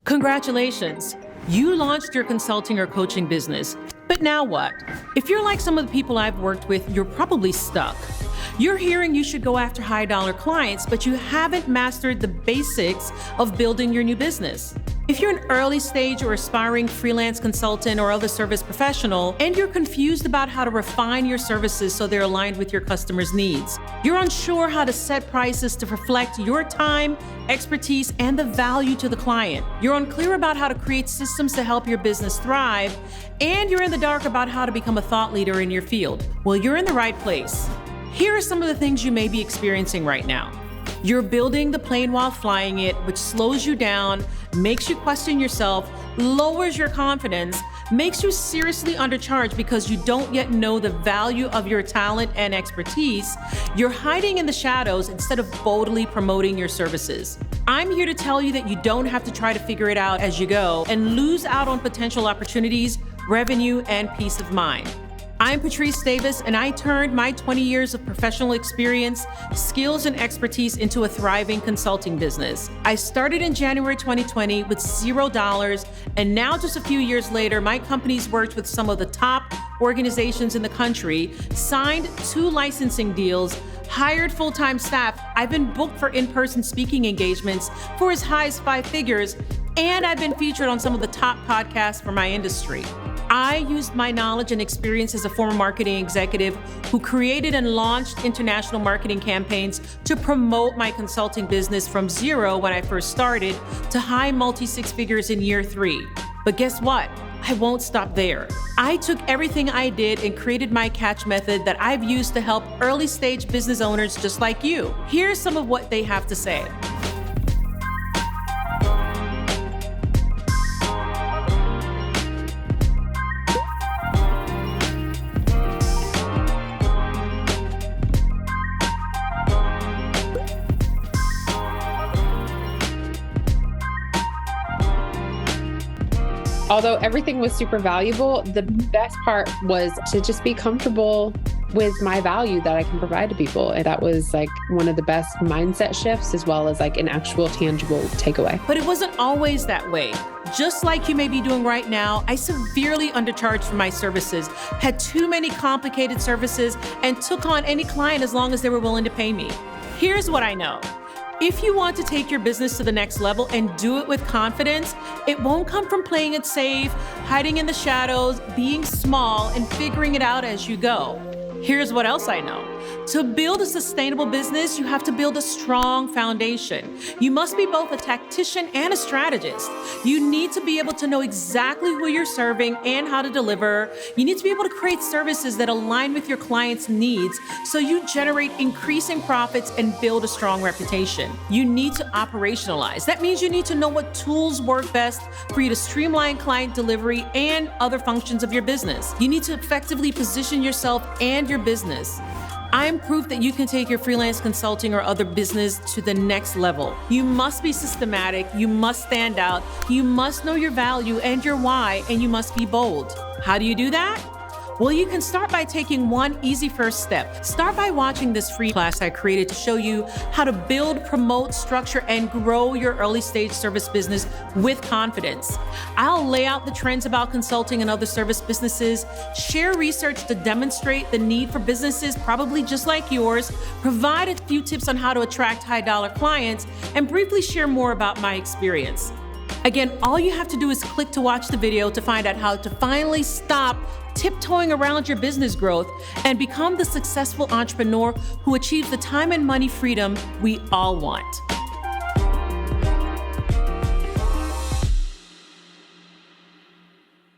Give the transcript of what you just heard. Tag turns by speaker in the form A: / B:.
A: Congratulations! You launched your consulting or coaching business. But now what? If you're like some of the people I've worked with, you're probably stuck. You're hearing you should go after high-dollar clients, but you haven't mastered the basics of building your new business. If you're an early stage or aspiring freelance consultant or other service professional, and you're confused about how to refine your services so they're aligned with your customers' needs, you're unsure how to set prices to reflect your time, expertise, and the value to the client, you're unclear about how to create systems to help your business thrive, and you're in the dark about how to become a thought leader in your field, well, you're in the right place. Here are some of the things you may be experiencing right now. You're building the plane while flying it, which slows you down, makes you question yourself, lowers your confidence, makes you seriously undercharged because you don't yet know the value of your talent and expertise. You're hiding in the shadows instead of boldly promoting your services. I'm here to tell you that you don't have to try to figure it out as you go and lose out on potential opportunities, revenue, and peace of mind. I'm Patrice Davis, and I turned my 20 years of professional experience, skills, and expertise into a thriving consulting business. I started in January 2020 with $0, and now just a few years later, my company's worked with some of the top organizations in the country, signed 2 licensing deals, hired full-time staff. I've been booked for in-person speaking engagements for as high as 5 figures, and I've been featured on some of the top podcasts for my industry. I used my knowledge and experience as a former marketing executive who created and launched international marketing campaigns to promote my consulting business from zero when I first started to high multi-6 figures in year 3. But guess what? I won't stop there. I took everything I did and created my catch method that I've used to help early stage business owners just like you. Here's some of what they have to say.
B: Although everything was super valuable, the best part was to just be comfortable with my value that I can provide to people. And that was like one of the best mindset shifts, as well as like an actual tangible takeaway.
A: But it wasn't always that way. Just like you may be doing right now, I severely undercharged for my services, had too many complicated services, and took on any client as long as they were willing to pay me. Here's what I know. If you want to take your business to the next level and do it with confidence, it won't come from playing it safe, hiding in the shadows, being small, and figuring it out as you go. Here's what else I know. To build a sustainable business, you have to build a strong foundation. You must be both a tactician and a strategist. You need to be able to know exactly who you're serving and how to deliver. You need to be able to create services that align with your clients' needs so you generate increasing profits and build a strong reputation. You need to operationalize. That means you need to know what tools work best for you to streamline client delivery and other functions of your business. You need to effectively position yourself and your business. I'm proof that you can take your freelance consulting or other business to the next level. You must be systematic, you must stand out, you must know your value and your why, and you must be bold. How do you do that? Well, you can start by taking one easy first step. Start by watching this free class I created to show you how to build, promote, structure, and grow your early stage service business with confidence. I'll lay out the trends about consulting and other service businesses, share research to demonstrate the need for businesses probably just like yours, provide a few tips on how to attract high-dollar clients, and briefly share more about my experience. Again, all you have to do is click to watch the video to find out how to finally stop tiptoeing around your business growth and become the successful entrepreneur who achieves the time and money freedom we all want.